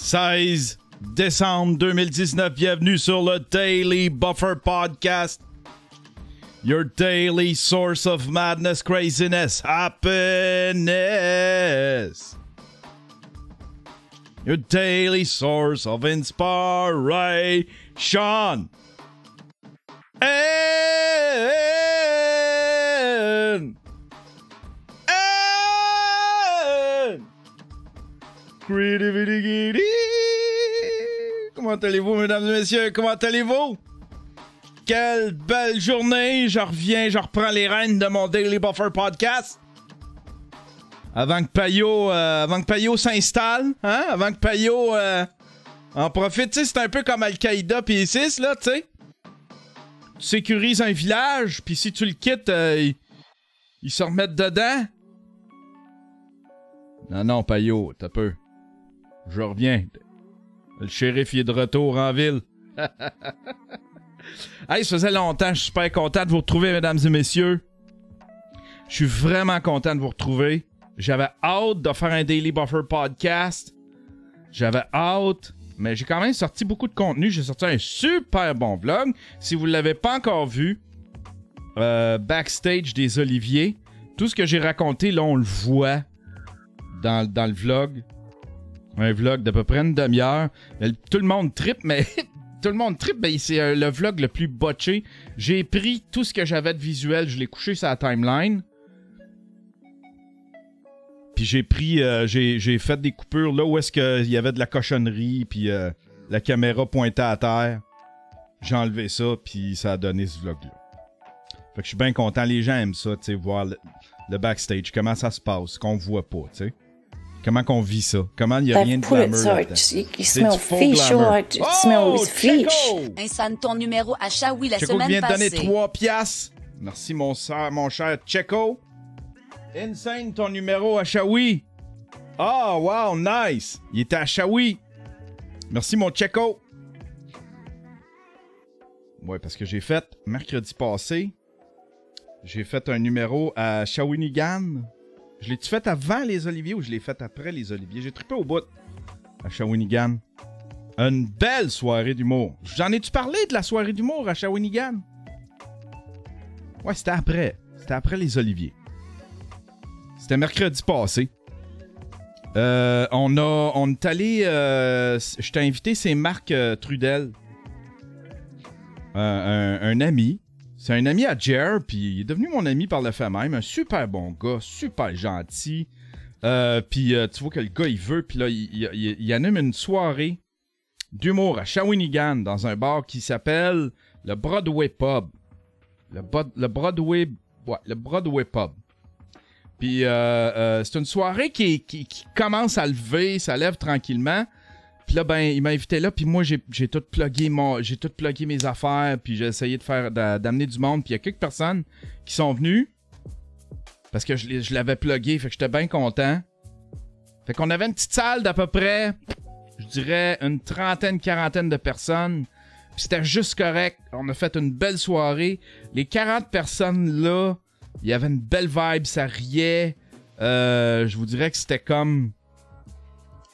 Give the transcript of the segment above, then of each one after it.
16 décembre 2019, bienvenue sur le Daily Buffer Podcast. Your daily source of madness, craziness, happiness. Your daily source of inspiration. And creativity. Comment allez-vous, mesdames et messieurs? Comment allez-vous? Quelle belle journée! Je reprends les rênes de mon Daily Buffer Podcast. Avant que Payot s'installe, hein? Avant que Payot en profite. Tu sais, c'est un peu comme Al-Qaïda pis ISIS, là, tu sais. Tu sécurises un village, puis si tu le quittes, ils se remettent dedans. Non, Payot, t'as peu. Je reviens. Le shérif, il est de retour en ville. Hey, ça faisait longtemps, je suis super content de vous retrouver, mesdames et messieurs. Je suis vraiment content de vous retrouver. J'avais hâte de faire un Daily Buffer Podcast. J'avais hâte, mais j'ai quand même sorti beaucoup de contenu. J'ai sorti un super bon vlog. Si vous ne l'avez pas encore vu, Backstage des Oliviers, tout ce que j'ai raconté, là, on le voit dans le vlog. Un vlog d'à peu près une demi-heure. Tout le monde trippe, mais... Tout le monde trippe, ben c'est le vlog le plus botché. J'ai pris tout ce que j'avais de visuel, je l'ai couché sur la timeline. Puis j'ai fait des coupures là où est-ce qu'il y avait de la cochonnerie, puis la caméra pointait à terre. J'ai enlevé ça, puis ça a donné ce vlog-là. Fait que je suis bien content, les gens aiment ça, tu sais, voir le backstage, comment ça se passe, qu'on voit pas, tu sais. Comment qu'on vit ça? Comment il n'y a rien de glamour là-dedans? You smell fish or it smells fish. Insane ton numéro à Shawi la Checo semaine vient de donner passée. 3 piastres. Merci mon cher Checo. Insane ton numéro à Shawi. Oh wow, nice. Il était à Shawi. Merci mon Checo. Ouais, parce que j'ai fait, mercredi passé, j'ai fait un numéro à Shawinigan. Je l'ai-tu fait avant les Oliviers ou je l'ai fait après les Oliviers? J'ai trippé au bout à Shawinigan. Une belle soirée d'humour. J'en ai-tu parlé de la soirée d'humour à Shawinigan? Ouais, c'était après. C'était après les Oliviers. C'était mercredi passé. On est allé... je t'ai invité, c'est Marc Trudel. Un ami. C'est un ami à Jer, puis il est devenu mon ami par le fait même. Un super bon gars, super gentil. Puis tu vois que le gars, il veut. Puis là, il anime une soirée d'humour à Shawinigan dans un bar qui s'appelle le Broadway Pub. Le Broadway Pub. Puis c'est une soirée qui commence à lever, ça lève tranquillement. Puis là, ben, il m'a invité là, puis moi, j'ai tout plugué mes affaires, puis j'ai essayé d'amener du monde, puis il y a quelques personnes qui sont venues, parce que je l'avais plugué, fait que j'étais bien content. Fait qu'on avait une petite salle d'à peu près, je dirais, une quarantaine de personnes, puis c'était juste correct. On a fait une belle soirée. Les 40 personnes là, il y avait une belle vibe, ça riait. Je vous dirais que c'était comme...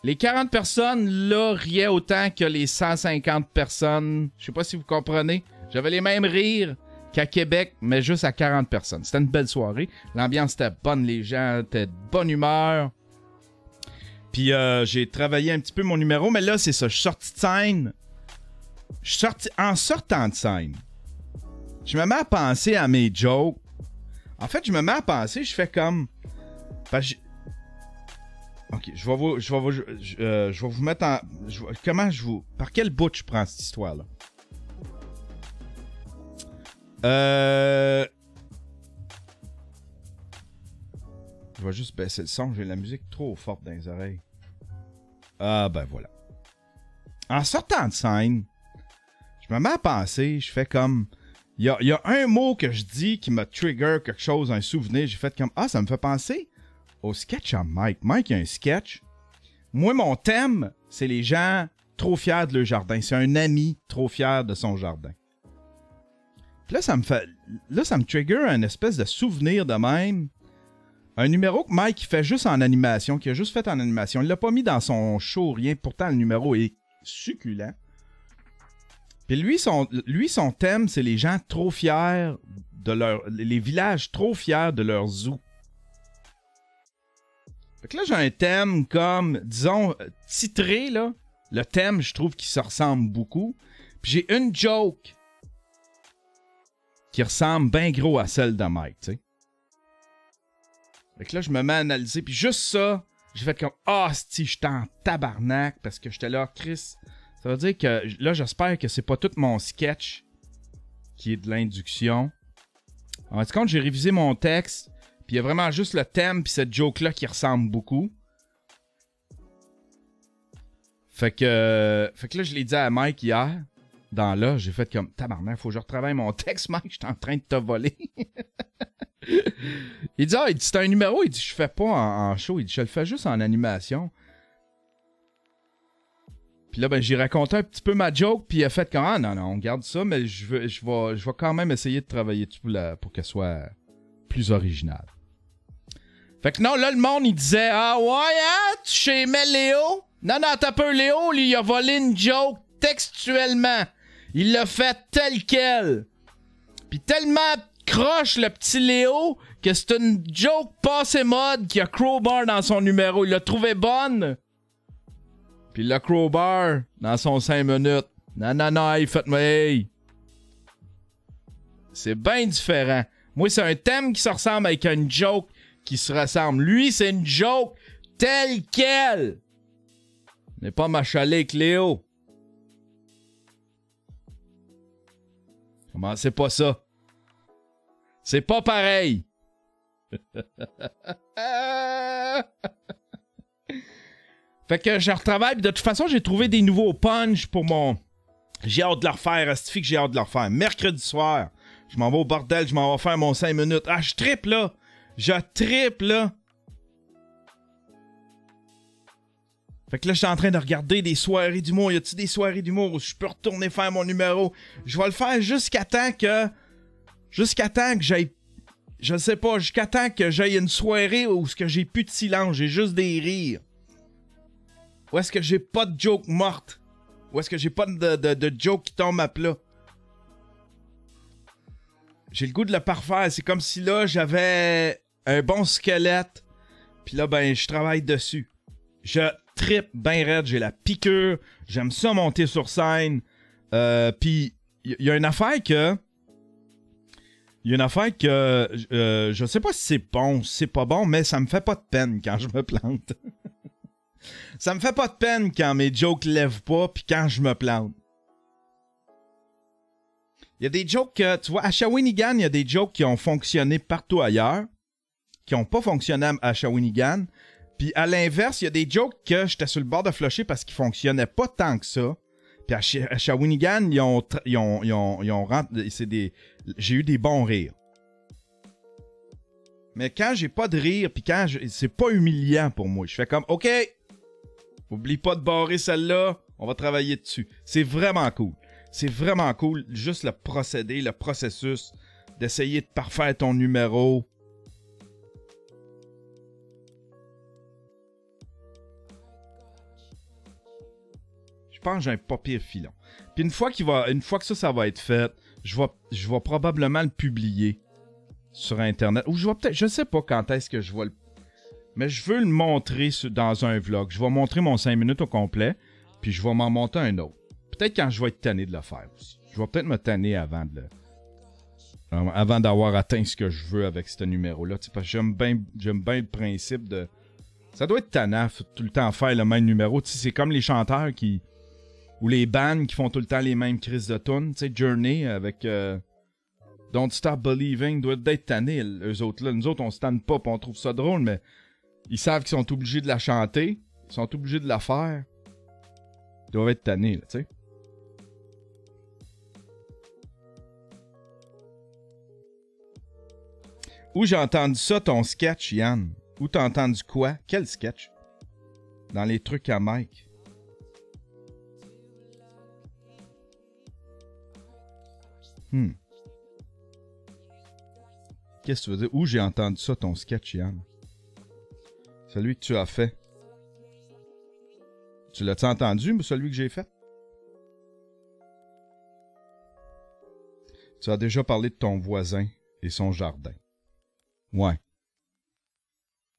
Les 40 personnes, là, riaient autant que les 150 personnes. Je sais pas si vous comprenez. J'avais les mêmes rires qu'à Québec, mais juste à 40 personnes. C'était une belle soirée. L'ambiance était bonne, les gens étaient de bonne humeur. Puis j'ai travaillé un petit peu mon numéro, mais là, c'est ça. Je suis sorti de scène. En sortant de scène, je me mets à penser à mes jokes. En fait, je me mets à penser, je fais comme... Ok, je vais vous mettre en... Par quel bout je prends cette histoire-là? Je vais juste baisser le son, j'ai la musique trop forte dans les oreilles. Ah, ben voilà. En sortant de scène, je me mets à penser, je fais comme... Il y a un mot que je dis qui m'a trigger quelque chose, un souvenir, j'ai fait comme... Ah, ça me fait penser... au sketch à Mike. Mike, il y a un sketch. Moi, mon thème, c'est les gens trop fiers de leur jardin. C'est un ami trop fier de son jardin. Puis là, ça me trigger un espèce de souvenir de même. Un numéro que Mike fait juste en animation, qu'il a juste fait en animation. Il l'a pas mis dans son show, rien. Pourtant, le numéro est succulent. Puis lui, son thème, c'est les gens trop fiers de leur... Les villages trop fiers de leur zoo. Fait que là, j'ai un thème comme, disons, titré, là. Le thème, je trouve qu'il se ressemble beaucoup. Puis j'ai une joke qui ressemble bien gros à celle de Mike, tu sais. Fait que là, je me mets à analyser. Puis juste ça, j'ai fait comme, si j'étais en tabarnak parce que j'étais là, Chris. Ça veut dire que là, j'espère que c'est pas tout mon sketch qui est de l'induction. En tout cas, j'ai révisé mon texte. Puis il y a vraiment juste le thème puis cette joke-là qui ressemble beaucoup. Fait que là, je l'ai dit à Mike hier. J'ai fait comme, tabarnak, faut que je retravaille mon texte, Mike. J'étais en train de te voler. Il dit, c'est un numéro. Il dit, je fais pas en show. Il dit, je le fais juste en animation. Puis là, j'ai raconté un petit peu ma joke, puis il a fait comme, non, on garde ça, mais je vais quand même essayer de travailler dessus pour qu'elle soit plus originale. Fait que non, là, le monde, il disait, tu aimais Léo? Non, t'as peur, Léo, lui, il a volé une joke textuellement. Il l'a fait tel quel. Puis tellement croche, le petit Léo, que c'est une joke passée mode qui a crowbar dans son numéro. Il l'a trouvé bonne. Puis le crowbar dans son 5 minutes. Non, il fait hey. C'est bien différent. Moi, c'est un thème qui se ressemble avec une joke qui se ressemble. Lui, c'est une joke telle quelle. N'est pas machalé avec Léo. Comment c'est pas ça? C'est pas pareil. Fait que je retravaille. De toute façon, j'ai trouvé des nouveaux punch pour mon... J'ai hâte de le refaire. Astifi que j'ai hâte de le refaire. Mercredi soir, je m'en vais au bordel. Je m'en vais faire mon 5 minutes. Je trippe là. Fait que là, je suis en train de regarder des soirées d'humour. Y a-t-il des soirées d'humour où je peux retourner faire mon numéro? Je vais le faire jusqu'à temps que j'aille... Je sais pas, jusqu'à temps que j'aille une soirée où j'ai plus de silence. J'ai juste des rires. Où est-ce que j'ai pas de joke morte? Où est-ce que j'ai pas de joke qui tombe à plat? J'ai le goût de le parfaire. C'est comme si là, j'avais un bon squelette. Puis là, je travaille dessus. Je trippe ben raide. J'ai la piqûre. J'aime ça monter sur scène. Puis, il y a une affaire que... je sais pas si c'est bon, si c'est pas bon, mais ça me fait pas de peine quand je me plante. Ça me fait pas de peine quand mes jokes lèvent pas puis quand je me plante. Il y a des jokes que, tu vois, à Shawinigan, il y a des jokes qui ont fonctionné partout ailleurs, qui ont pas fonctionné à Shawinigan. Puis à l'inverse, il y a des jokes que j'étais sur le bord de flusher parce qu'ils fonctionnaient pas tant que ça. Puis à Shawinigan, j'ai eu des bons rires. Mais quand j'ai pas de rire, puis c'est pas humiliant pour moi. Je fais comme, OK, oublie pas de barrer celle-là, on va travailler dessus. C'est vraiment cool. C'est vraiment cool, juste le procédé, le processus, d'essayer de parfaire ton numéro. Je pense que j'ai un pas pire filon. Puis une fois que ça va être fait, je vais probablement le publier sur Internet. Ou je sais pas quand est-ce que je vais le... Mais je veux le montrer dans un vlog. Je vais montrer mon 5 minutes au complet, puis je vais m'en monter un autre. Peut-être quand je vais être tanné de le faire aussi. Je vais peut-être me tanner avant d'avoir atteint ce que je veux avec ce numéro-là. Parce que j'aime bien le principe de... Ça doit être tannant, tout le temps faire le même numéro. C'est comme les chanteurs ou les bands qui font tout le temps les mêmes crises de tunes. Tu sais, Journey avec Don't Stop Believing doit être tanné, eux autres là. Nous autres, on se tanne pas, on trouve ça drôle, mais ils savent qu'ils sont obligés de la chanter, ils sont obligés de la faire. Ils doivent être tannés, là, tu sais. Où j'ai entendu ça, ton sketch, Yann? Où t'as entendu quoi? Quel sketch? Dans les trucs à Mike. Qu'est-ce que tu veux dire? Où j'ai entendu ça, ton sketch, Yann? Celui que tu as fait. Tu l'as-tu entendu, celui que j'ai fait? Tu as déjà parlé de ton voisin et son jardin. Ouais.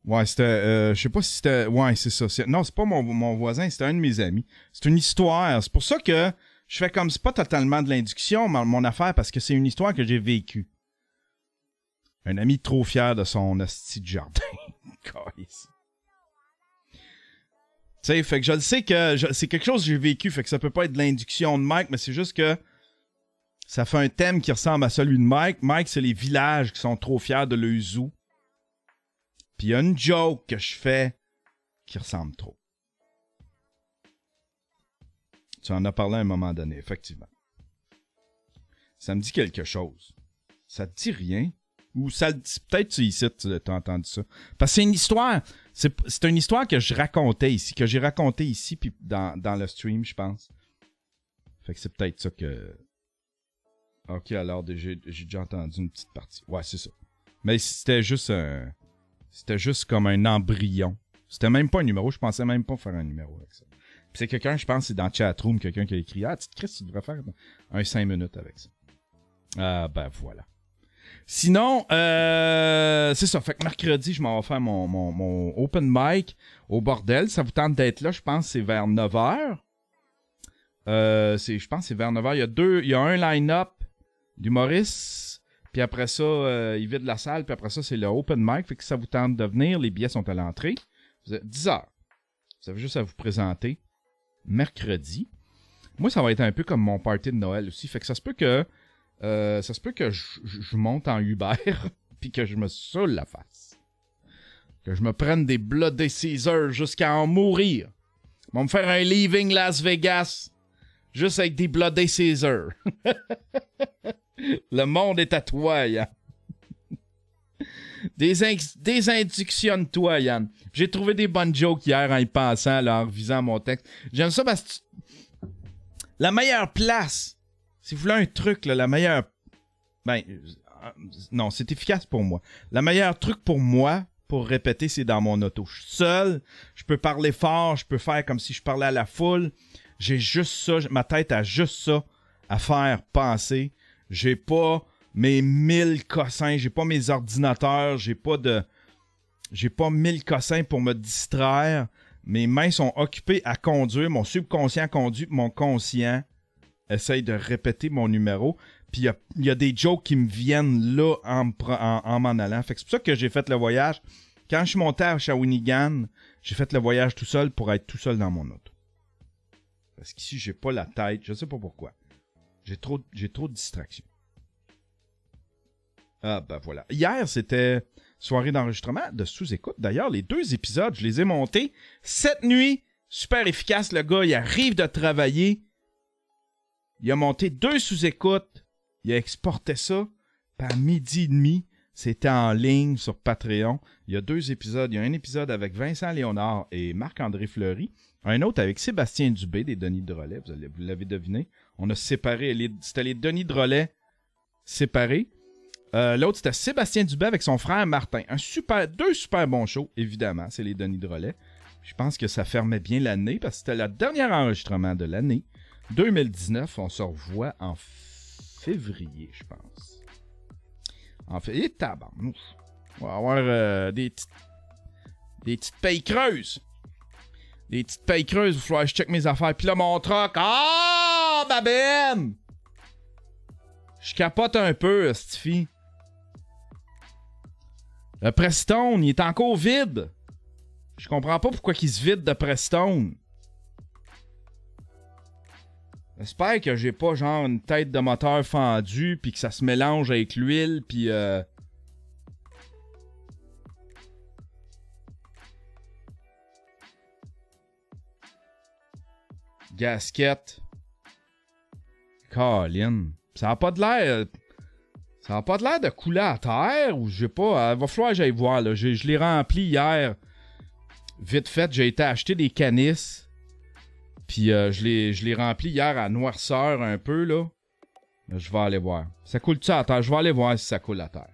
Ouais, c'était... je sais pas si c'était... Ouais, c'est ça. Non, c'est pas mon voisin, c'était un de mes amis. C'est une histoire. C'est pour ça que je fais comme... C'est pas totalement de l'induction, mon affaire, parce que c'est une histoire que j'ai vécue. Un ami trop fier de son hostie de jardin. Tu sais, fait que je le sais que c'est quelque chose que j'ai vécu, fait que ça peut pas être de l'induction de Mike, mais c'est juste que ça fait un thème qui ressemble à celui de Mike. Mike, c'est les villages qui sont trop fiers de leur zoo. Puis il y a une joke que je fais qui ressemble trop. Tu en as parlé à un moment donné, effectivement. Ça me dit quelque chose. Ça te dit rien? Ou ça le dit, peut-être tu ici, tu as entendu ça. Parce que c'est une histoire, c'est une histoire que je racontais ici, que j'ai racontée ici, puis dans le stream, je pense. Fait que c'est peut-être ça que... Ok, alors j'ai déjà entendu une petite partie. Ouais, c'est ça. Mais c'était juste comme un embryon. C'était même pas un numéro, je pensais même pas faire un numéro avec ça. Puis c'est quelqu'un, je pense, c'est dans Chatroom, quelqu'un qui a écrit « Ah, petite Chris, tu devrais faire un 5 minutes avec ça. » Ah, ben voilà. Sinon, c'est ça. Fait que mercredi, je m'en vais faire mon open mic au bordel. Ça vous tente d'être là, je pense que c'est vers 9h. Je pense que c'est vers 9h. Il y a un line-up d'humoristes. Puis après ça, ils vident la salle. Puis après ça, c'est le open mic. Fait que si ça vous tente de venir, les billets sont à l'entrée. Vous êtes 10h. Vous avez juste à vous présenter mercredi. Moi, ça va être un peu comme mon party de Noël aussi. Fait que ça se peut que je monte en Uber puis que je me saoule la face. Que je me prenne des Bloody Caesar jusqu'à en mourir. Ils vont me faire un Leaving Las Vegas juste avec des Bloody Caesar. Le monde est à toi, Yann. Désinductionne-toi, Yann. J'ai trouvé des bonnes jokes hier en y pensant, là, en revisant mon texte. J'aime ça parce que la meilleure place... Si vous voulez un truc, là, la meilleure... Ben, non, c'est efficace pour moi. La meilleure truc pour moi, pour répéter, c'est dans mon auto. Je suis seul, je peux parler fort, je peux faire comme si je parlais à la foule. J'ai juste ça, ma tête a juste ça à faire penser. J'ai pas mes 1000 cossins, j'ai pas mes ordinateurs, j'ai pas 1000 cossins pour me distraire. Mes mains sont occupées à conduire, mon subconscient conduit, mon conscient essaye de répéter mon numéro. Puis il y a des jokes qui me viennent là en m'en allant. Fait que c'est pour ça que j'ai fait le voyage. Quand je suis monté à Shawinigan, j'ai fait le voyage tout seul pour être tout seul dans mon auto. Parce qu'ici, j'ai pas la tête. Je sais pas pourquoi. J'ai trop de distractions. Ah, ben voilà. Hier, c'était soirée d'enregistrement de sous-écoute. D'ailleurs, les 2 épisodes, je les ai montés cette nuit. Super efficace, le gars. Il arrive de travailler. Il a monté 2 sous-écoutes. Il a exporté ça. Puis à 12h30, c'était en ligne sur Patreon. Il y a 2 épisodes. Il y a un épisode avec Vincent Léonard et Marc-André Fleury. Un autre avec Sébastien Dubé des Denis Drolet. Vous l'avez deviné. On a séparé. C'était les Denis Drolet séparés. L'autre, c'était Sébastien Dubé avec son frère Martin. 2 super bons shows, évidemment. C'est les Denis Drolet. Je pense que ça fermait bien l'année parce que c'était le dernier enregistrement de l'année. 2019, on se revoit en février, je pense. En février, tabarnouche. On va avoir des petites payes creuses. Des petites payes creuses, il va falloir que je check mes affaires. Puis là, mon troc. Ah, babem! Je capote un peu, Stiffy. Le Prestone, il est encore vide. Je comprends pas pourquoi il se vide de Prestone. J'espère que j'ai pas genre une tête de moteur fendue puis que ça se mélange avec l'huile puis gasket. Colin. Ça a pas de l'air de couler à terre ou je sais pas. Il va falloir que j'aille voir là. Je l'ai rempli hier. Vite fait, j'ai été acheter des canisses. Puis je l'ai rempli hier à noirceur un peu, là. Je vais aller voir. Ça coule-tu à terre? Je vais aller voir si ça coule à terre.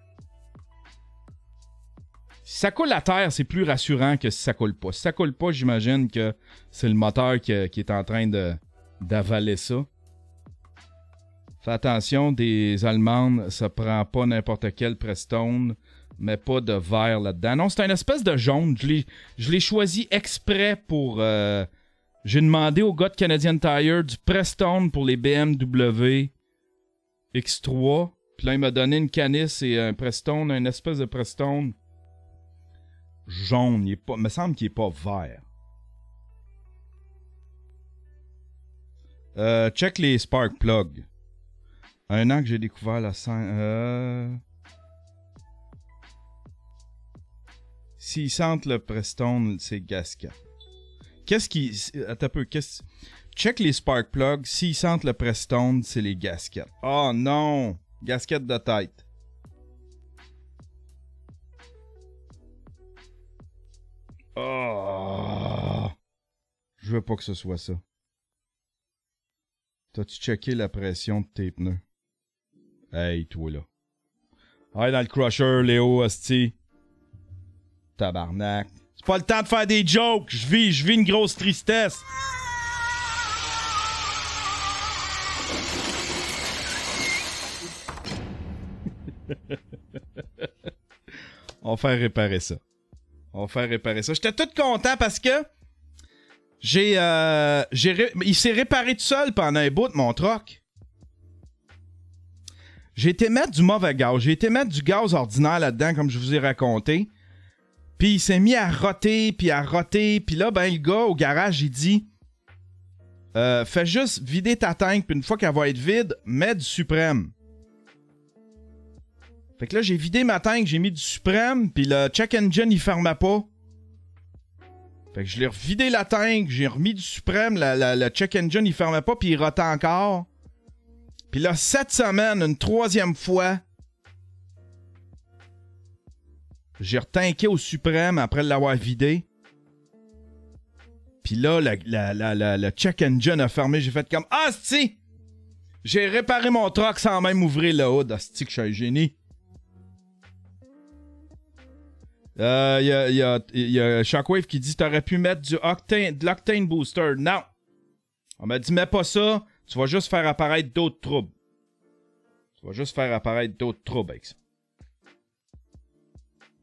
Si ça coule à terre, c'est plus rassurant que si ça coule pas. Si ça coule pas, j'imagine que c'est le moteur qui est en train d'avaler ça. Fais attention, des Allemandes, ça prend pas n'importe quel Prestone, mais pas de vert là-dedans. Non, c'est une espèce de jaune. Je l'ai choisi exprès pour... j'ai demandé au gars de Canadian Tire du Prestone pour les BMW X3. Puis là, il m'a donné une canisse et un Prestone, une espèce de Prestone jaune. Il me semble qu'il est pas vert. Check les spark plugs. Un an que j'ai découvert la scène. S'ils sentent le Prestone, c'est gasket. Qu'est-ce qui... Attends un peu. Check les spark plugs. S'ils sentent le Prestone, c'est les gaskets. Oh non! Gasket de tête. Oh! Je veux pas que ce soit ça. T'as-tu checké la pression de tes pneus? Hey, toi là. Allez dans le crusher, Léo, hostie. Tabarnak. C'est pas le temps de faire des jokes. Je vis une grosse tristesse. On va faire réparer ça. J'étais tout content parce que il s'est réparé tout seul pendant un bout de mon troc. J'ai été mettre du mauvais gaz. J'ai été mettre du gaz ordinaire là-dedans, comme je vous ai raconté. Puis il s'est mis à roter, puis à roter. Puis là, ben le gars au garage, il dit fais juste vider ta tank, puis une fois qu'elle va être vide, mets du Suprême. Fait que là, j'ai vidé ma tank, j'ai mis du Suprême, puis le check engine, il fermait pas. Fait que je l'ai revidé la tank, j'ai remis du Suprême, le check engine, il fermait pas, puis il rotait encore. Puis là, cette semaine, une troisième fois, j'ai retanké au Suprême après l'avoir vidé. Puis là, le check engine a fermé, j'ai fait comme « Ah, c'ti! J'ai réparé mon truck sans même ouvrir le hood. Ah, c'ti que je suis un génie. » Il y a Shockwave qui dit t'aurais pu mettre de l'Octane Booster. Non. On m'a dit mets pas ça, tu vas juste faire apparaître d'autres troubles. Avec ça.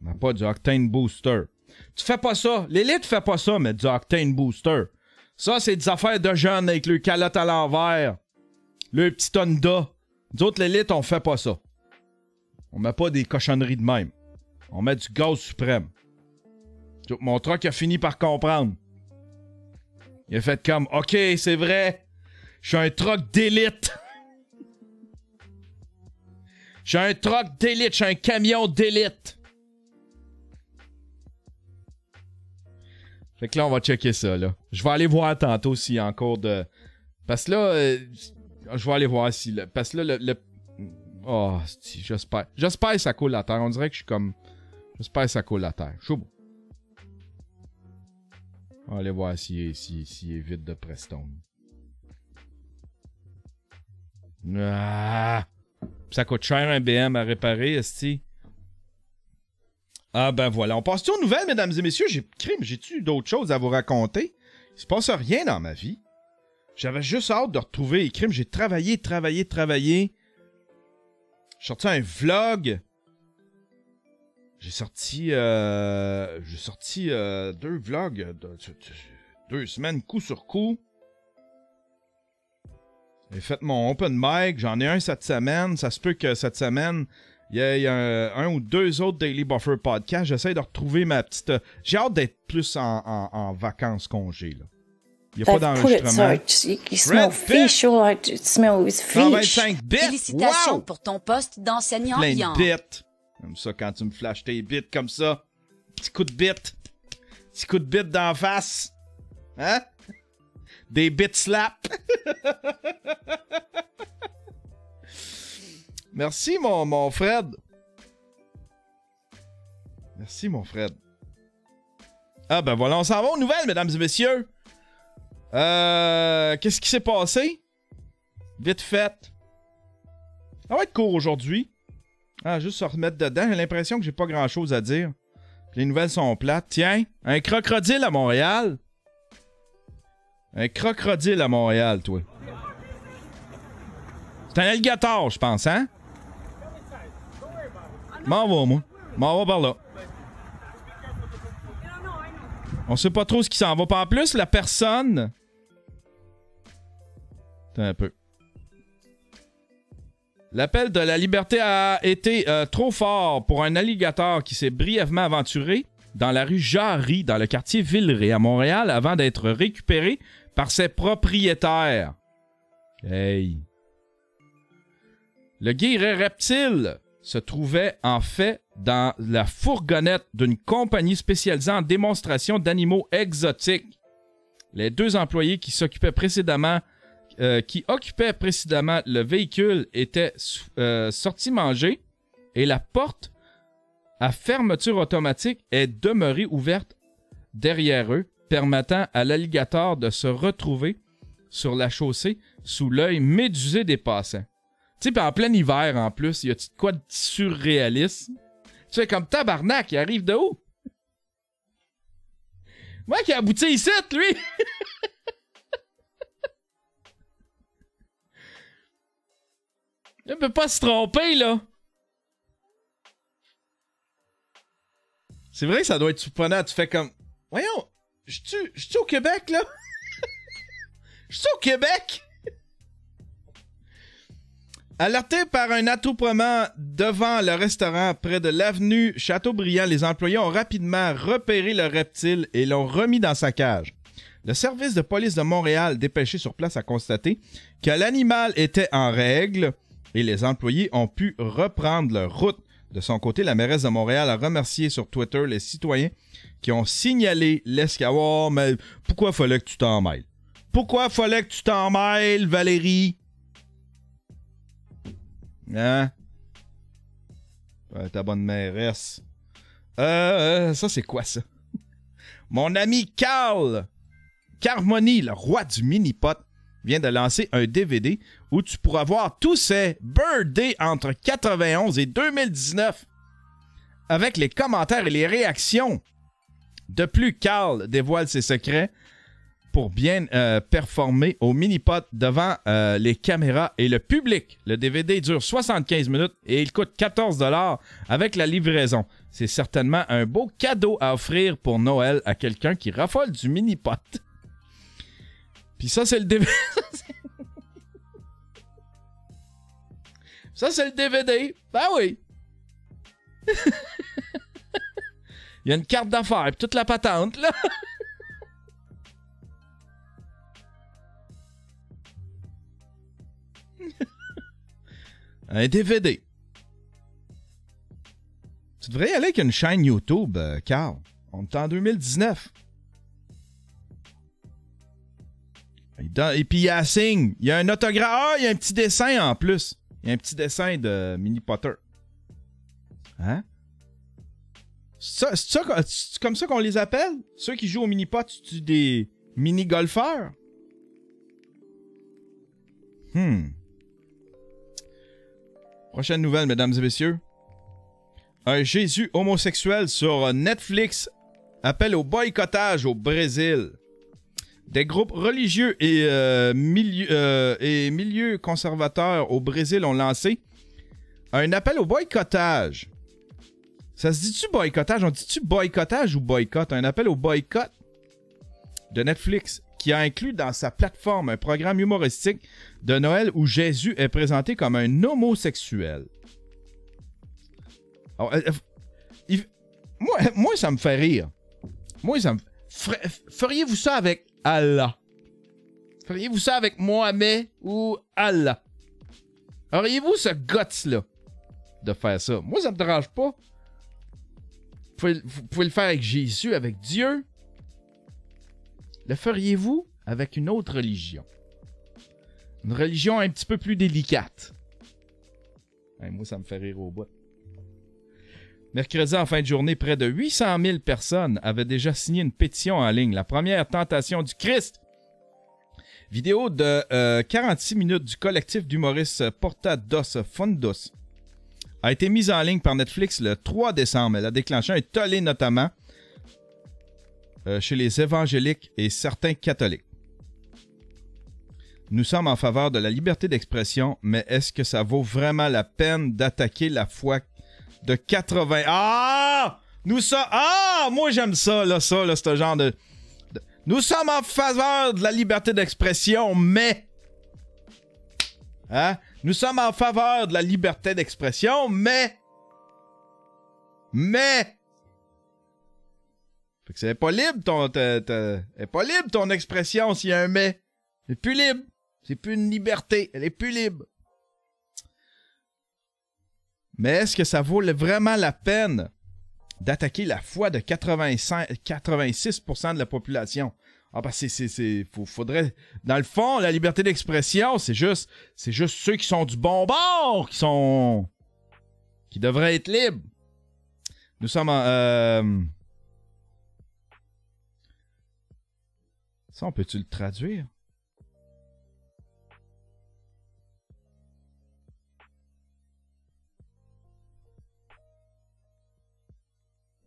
Mais pas du Octane Booster. Tu fais pas ça. L'élite fait pas ça, mais du Octane Booster. Ça, c'est des affaires de jeunes avec le calotte à l'envers. Le petit Honda. Nous autres, l'élite, on fait pas ça. On met pas des cochonneries de même. On met du gaz suprême. Mon truck a fini par comprendre. Il a fait comme, OK, c'est vrai. Je suis un truck d'élite. Je suis un truck d'élite. Je suis un camion d'élite. Fait que là, on va checker ça, là. Je vais aller voir tantôt s'il y a encore de... Parce que là, je vais aller voir si... Parce que là, oh, j'espère. J'espère que ça coule à terre. On dirait que je suis comme... J'espère que ça coule à terre. Chaud. On va aller voir s'il est vide de Prestone. Ah! Ça coûte cher un BM à réparer, esti. Ah ben voilà. On passe-tu aux nouvelles, mesdames et messieurs? J'ai-tu d'autres choses à vous raconter? Il se passe rien dans ma vie. J'avais juste hâte de retrouver les crimes. J'ai travaillé. J'ai sorti un vlog. J'ai sorti 2 vlogs 2 semaines coup sur coup. J'ai fait mon open mic. J'en ai un cette semaine. Ça se peut que cette semaine, il y a un ou 2 autres Daily Buffer podcasts. J'essaie de retrouver ma petite... J'ai hâte d'être plus en vacances congé, là. Il n'y a pas d'enregistrement. You smell fish, all I smell is fish. 125 bits! Félicitations Wow! pour ton poste d'enseignant Plein bien. de bits. Comme ça, quand tu me flashes tes bits comme ça. Petit coup de bits. Petit coup de bits d'en face. Hein? Des bits slap. Merci, mon Fred. Merci, mon Fred. Ah, ben voilà, on s'en va aux nouvelles, mesdames et messieurs. Qu'est-ce qui s'est passé? Vite fait. Ça va être court aujourd'hui. Ah, juste se remettre dedans. J'ai l'impression que j'ai pas grand-chose à dire. Les nouvelles sont plates. Tiens, un crocodile à Montréal. Un crocodile à Montréal, toi. C'est un alligator, je pense, hein? M'en va, moi. M'en va par là. On sait pas trop ce qui s'en va. Pas en plus, la personne... Attends un peu. L'appel de la liberté a été trop fort pour un alligator qui s'est brièvement aventuré dans la rue Jarry, dans le quartier Villeray, à Montréal, avant d'être récupéré par ses propriétaires. Hey! Le guéret reptile se trouvait en fait dans la fourgonnette d'une compagnie spécialisée en démonstration d'animaux exotiques. Les deux employés qui occupaient précédemment le véhicule étaient sortis manger et la porte à fermeture automatique est demeurée ouverte derrière eux, permettant à l'alligator de se retrouver sur la chaussée sous l'œil médusé des passants. Tu sais, puis en plein hiver en plus, il y a quoi de surréaliste? Tu sais, comme tabarnak, il arrive de où? Moi qui a abouti ici, lui! Il peut pas se tromper, là. C'est vrai que ça doit être surprenant. Tu fais comme... Voyons, je suis au Québec, là? Je suis au Québec? Alertés par un attroupement devant le restaurant près de l'avenue Chateaubriand, les employés ont rapidement repéré le reptile et l'ont remis dans sa cage. Le service de police de Montréal, dépêché sur place, a constaté que l'animal était en règle et les employés ont pu reprendre leur route. De son côté, la mairesse de Montréal a remercié sur Twitter les citoyens qui ont signalé l'escavage. Oh, mais pourquoi fallait que tu t'en mêles? Pourquoi fallait que tu t'en mêles, Valérie? Hein? Ta bonne mairesse. Ça, c'est quoi, ça? Mon ami Carl Carmoni, le roi du mini-pot, vient de lancer un DVD où tu pourras voir tous ses birthdays entre 91 et 2019 avec les commentaires et les réactions. De plus, Carl dévoile ses secrets pour bien performer au mini-pot devant les caméras et le public. Le DVD dure 75 minutes et il coûte 14 $ avec la livraison. C'est certainement un beau cadeau à offrir pour Noël à quelqu'un qui raffole du mini-pot. Puis ça, c'est le DVD. Ça, c'est le DVD. Ben oui. Il y a une carte d'affaires et toute la patente, là. Un DVD. Tu devrais y aller avec une chaîne YouTube, Carl. On est en 2019. Et puis il y a un signe. Il y a un autographe. Ah, il y a un petit dessin en plus. Il y a un petit dessin de Mini Potter. Hein? C'est comme ça qu'on les appelle? Ceux qui jouent au mini-pot, c'est des mini-golfeurs? Prochaine nouvelle, mesdames et messieurs. Un Jésus homosexuel sur Netflix appelle au boycottage au Brésil. Des groupes religieux et milieux conservateurs au Brésil ont lancé un appel au boycottage. Ça se dit-tu boycottage? On dit-tu boycottage ou boycott? Un appel au boycott de Netflix qui a inclus dans sa plateforme un programme humoristique de Noël où Jésus est présenté comme un homosexuel. Alors, moi, ça me fait rire. Moi, ça me... Feriez-vous ça avec Allah? Feriez-vous ça avec Mohamed ou Allah? Auriez-vous ce guts-là de faire ça? Moi, ça me dérange pas. Vous pouvez le faire avec Jésus, avec Dieu. Le feriez-vous avec une autre religion? Une religion un petit peu plus délicate. Hey, moi, ça me fait rire au bout. Mercredi, en fin de journée, près de 800 000 personnes avaient déjà signé une pétition en ligne. La première tentation du Christ. Vidéo de 46 minutes du collectif d'humoristes Porta dos Fundos a été mise en ligne par Netflix le 3 décembre. Elle a déclenché un tollé notamment chez les évangéliques et certains catholiques. Nous sommes en faveur de la liberté d'expression, mais est-ce que ça vaut vraiment la peine d'attaquer la foi de 80... Ah! Moi j'aime ça, ce genre de... Nous sommes en faveur de la liberté d'expression, mais... Hein? Nous sommes en faveur de la liberté d'expression, mais... Fait que c'est pas libre ton expression s'il y a un mais. C'est plus libre. C'est plus une liberté. Elle est plus libre. Mais est-ce que ça vaut vraiment la peine d'attaquer la foi de 86% de la population? Ah, parce que faudrait... Dans le fond, la liberté d'expression, c'est juste ceux qui sont du bon bord qui devraient être libres. Nous sommes en... Ça, on peut-tu le traduire?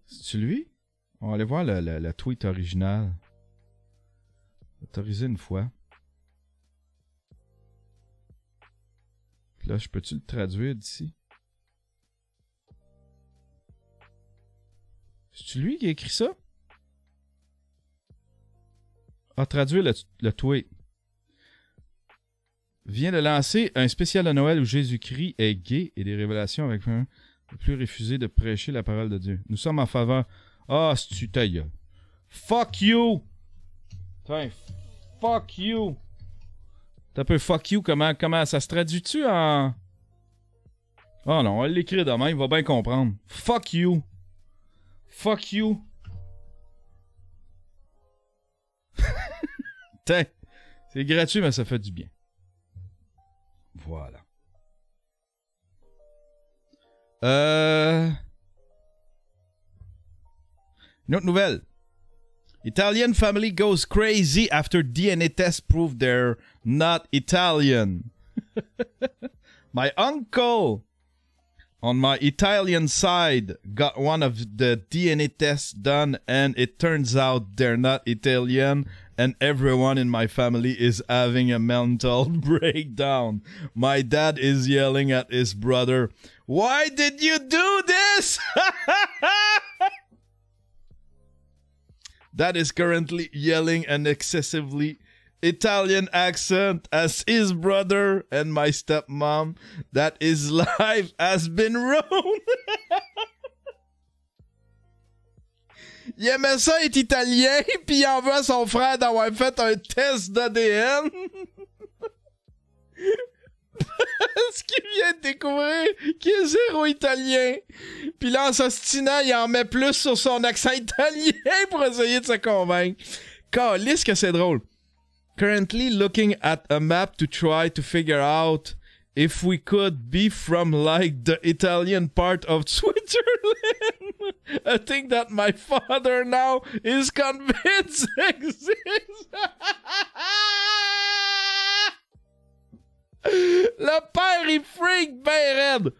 C'est-tu lui? On va aller voir le tweet original. Autorisé une fois. Là, je peux-tu le traduire d'ici? C'est-tu lui qui a écrit ça? Ah, traduire le tweet. Vient de lancer un spécial de Noël où Jésus-Christ est gay et des révélations avec un plus refusé de prêcher la parole de Dieu. Nous sommes en faveur. Ah, c'est-tu ta gueule. Fuck you! Putain, fuck you! T'as un peu fuck you, comment ça se traduit-tu en... Oh non, on va l'écrire demain, il va bien comprendre. Fuck you! Fuck you! Putain, c'est gratuit, mais ça fait du bien. Voilà. Une autre nouvelle. Italian family goes crazy after DNA test prove they're not Italian. My uncle on my Italian side got one of the DNA tests done and it turns out they're not Italian and everyone in my family is having a mental breakdown. My dad is yelling at his brother, "Why did you do this?" Dad is currently yelling an excessively Italian accent as his brother and my stepmom that his life has been ruined. Il aimait ça être italien, puis il en veut à son frère d'avoir fait un test d'ADN. Parce qu'il vient de découvrir qu'il est zéro italien. Puis là, en s'ostinant, il en met plus sur son accent italien pour essayer de se convaincre. Calisse que c'est drôle. Currently looking at a map to try to figure out if we could be from like the Italian part of Switzerland. A thing that my father now is convinced exists. Le père, il freak ben raide.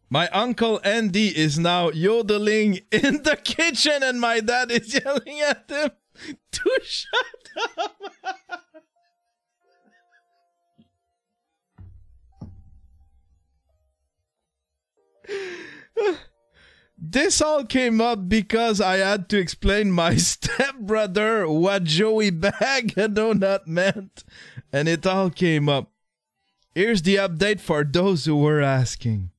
My uncle Andy is now yodeling in the kitchen and my dad is yelling at him to shut up. This all came up because I had to explain my stepbrother what Joey Bag a donut meant, and it all came up. Here's the update for those who were asking.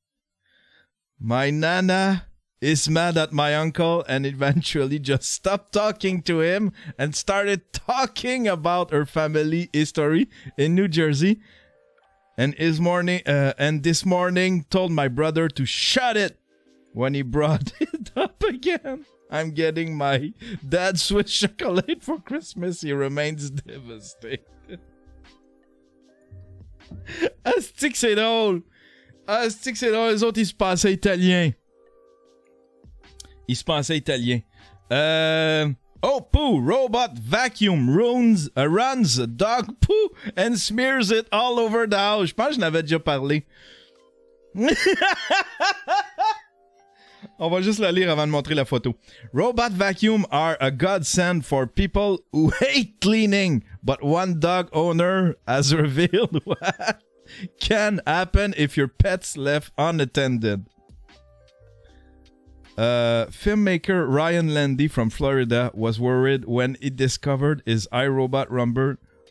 My nana is mad at my uncle and eventually just stopped talking to him and started talking about her family history in New Jersey. And this morning told my brother to shut it when he brought it up again. I'm getting my dad's Swiss chocolate for Christmas. He remains devastated. Asti que c'est drôle. Asti que c'est drôle. Les autres, ils se pensaient italiens. Oh, poo! Robot vacuum runs dog poo and smears it all over the house. Je pense que je n'avais déjà parlé. On va juste la lire avant de montrer la photo. Robot vacuum are a godsend for people who hate cleaning, but one dog owner has revealed what can happen if your pet's left unattended. Filmmaker Ryan Landy from Florida was worried when he discovered his iRobot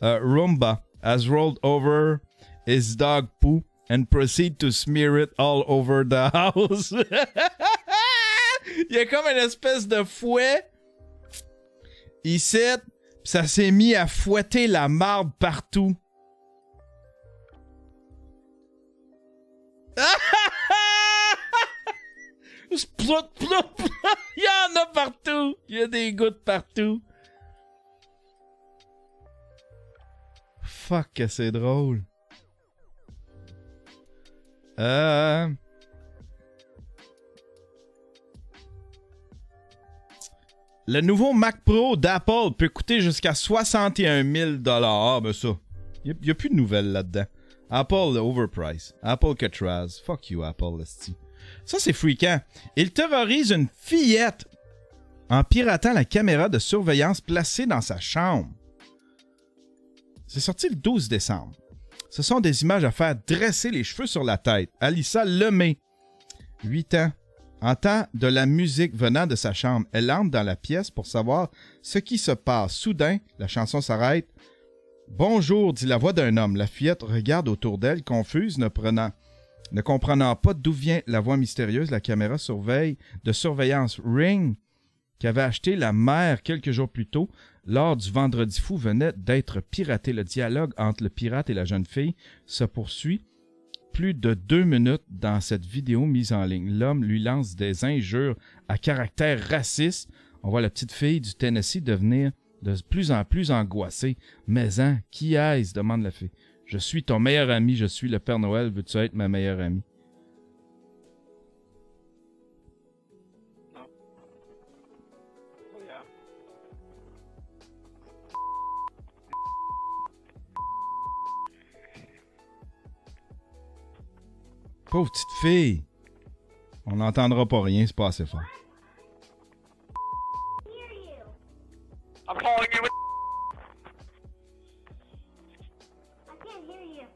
Roomba has rolled over his dog poo and proceed to smear it all over the house. Il y a comme une espèce de fouet ici, pis ça s'est mis à fouetter la marde partout. Splout, plout, plout. Il y en a partout. Il y a des gouttes partout. Fuck, que c'est drôle. Le nouveau Mac Pro d'Apple peut coûter jusqu'à 61 000 $. Ah, ben ça. Il n'y a plus de nouvelles là-dedans. Apple overprice. Apple Catraz. Fuck you, Apple, esti. Ça, c'est freakant. Il terrorise une fillette en piratant la caméra de surveillance placée dans sa chambre. C'est sorti le 12 décembre. Ce sont des images à faire dresser les cheveux sur la tête. Alyssa Lemay, 8 ans, entend de la musique venant de sa chambre. Elle entre dans la pièce pour savoir ce qui se passe. Soudain, la chanson s'arrête. « Bonjour », dit la voix d'un homme. La fillette regarde autour d'elle, confuse, ne comprenant pas d'où vient la voix mystérieuse. La caméra de surveillance Ring, qu'avait acheté la mère quelques jours plus tôt, lors du Vendredi fou, venait d'être piraté. Le dialogue entre le pirate et la jeune fille se poursuit plus de 2 minutes dans cette vidéo mise en ligne. L'homme lui lance des injures à caractère raciste. On voit la petite fille du Tennessee devenir de plus en plus angoissée. « Mais hein, qui est-ce ?» demande la fille. « Je suis ton meilleur ami, je suis le Père Noël, veux-tu être ma meilleure amie? » Pauvre petite fille. On n'entendra pas rien, c'est pas assez fort. I'm calling you. I can't hear you.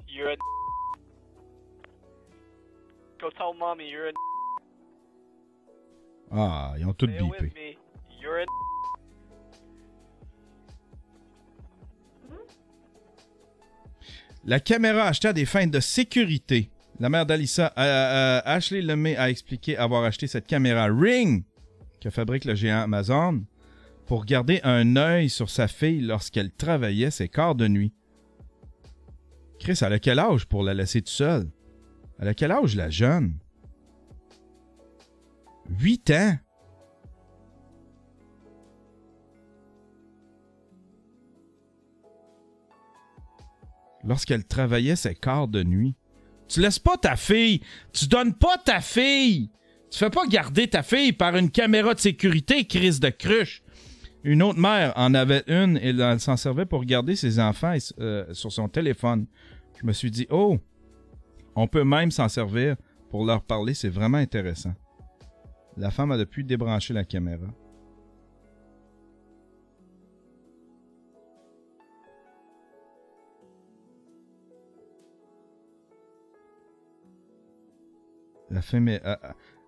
You're a. Go tell mommy you're a. Ah, ils ont tout Stay with bipé. me. You're a. La caméra achetée à des fins de sécurité. La mère d'Alyssa, Ashley Lemay, a expliqué avoir acheté cette caméra Ring, que fabrique le géant Amazon, pour garder un œil sur sa fille lorsqu'elle travaillait ses quarts de nuit. Chris, elle a quel âge pour la laisser toute seule? Elle a quel âge, la jeune? 8 ans? Lorsqu'elle travaillait ses quarts de nuit. Tu laisses pas ta fille. Tu donnes pas ta fille. Tu fais pas garder ta fille par une caméra de sécurité, crise de cruche. Une autre mère en avait une et elle s'en servait pour regarder ses enfants sur son téléphone. Je me suis dit, oh, on peut même s'en servir pour leur parler. C'est vraiment intéressant. La femme a depuis débranché la caméra.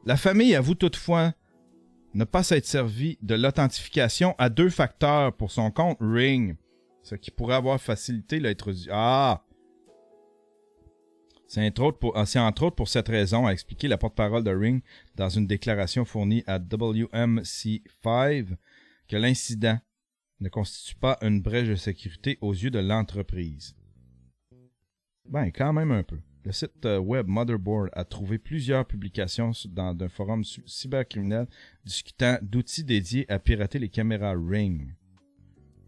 La famille avoue toutefois ne pas s'être servie de l'authentification à 2 facteurs pour son compte Ring, ce qui pourrait avoir facilité l'introduction. Ah! C'est entre autres pour cette raison, a expliqué la porte-parole de Ring dans une déclaration fournie à WMC5, que l'incident ne constitue pas une brèche de sécurité aux yeux de l'entreprise. Ben, quand même un peu. Le site web Motherboard a trouvé plusieurs publications d'un forum cybercriminel discutant d'outils dédiés à pirater les caméras Ring.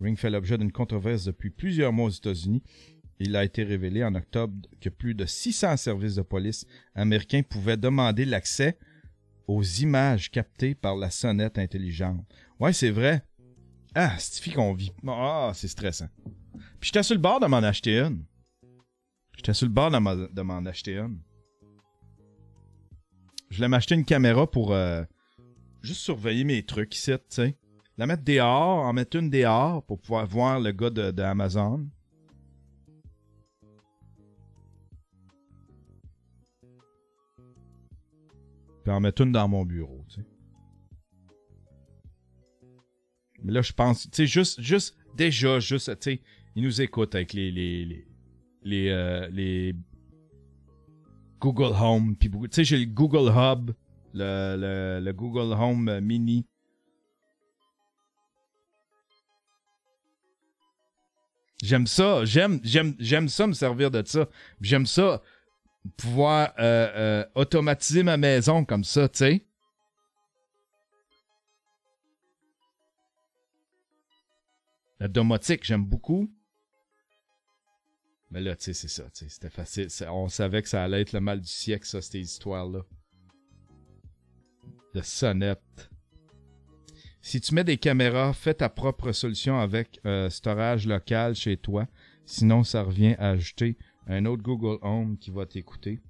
Ring fait l'objet d'une controverse depuis plusieurs mois aux États-Unis. Il a été révélé en octobre que plus de 600 services de police américains pouvaient demander l'accès aux images captées par la sonnette intelligente. Ouais, c'est vrai. Ah, c'est fille qu'on vit. Ah, c'est stressant. Puis j'étais sur le bord de m'en acheter une. De m'en acheter une. Je voulais m'acheter une caméra pour juste surveiller mes trucs ici, tu sais. La mettre dehors, en mettre une dehors pour pouvoir voir le gars de Amazon. Puis en mettre une dans mon bureau, tu sais. Mais là, je pense, tu sais, juste, tu sais, ils nous écoutent avec les Google Home. Puis, tu sais, j'ai le Google Hub, le Google Home Mini. J'aime ça, j'aime ça me servir de ça. J'aime ça pouvoir automatiser ma maison comme ça, tu sais. La domotique, j'aime beaucoup. Mais là, tu sais, c'est ça, tu sais, c'était facile. On savait que ça allait être le mal du siècle, ça, ces histoires-là. De sonnette. Si tu mets des caméras, fais ta propre solution avec storage local chez toi. Sinon, ça revient à ajouter un autre Google Home qui va t'écouter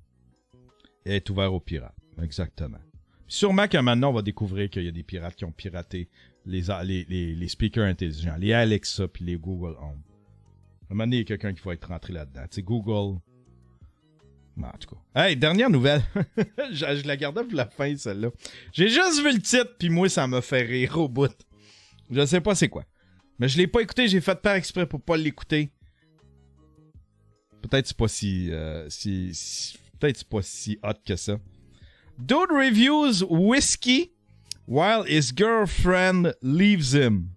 et être ouvert aux pirates. Exactement. Sûrement que maintenant, on va découvrir qu'il y a des pirates qui ont piraté les speakers intelligents, les Alexa puis les Google Home. À un moment donné, il y a quelqu'un qui va être rentré là-dedans. Tu sais, Google. Non, en tout cas. Hey, dernière nouvelle. je la gardais pour la fin, celle-là. J'ai juste vu le titre, puis moi, ça m'a fait rire au bout. Je sais pas c'est quoi. Mais je l'ai pas écouté, j'ai fait par exprès pour pas l'écouter. Peut-être c'est pas peut-être c'est pas si hot que ça. Dude reviews whiskey while his girlfriend leaves him.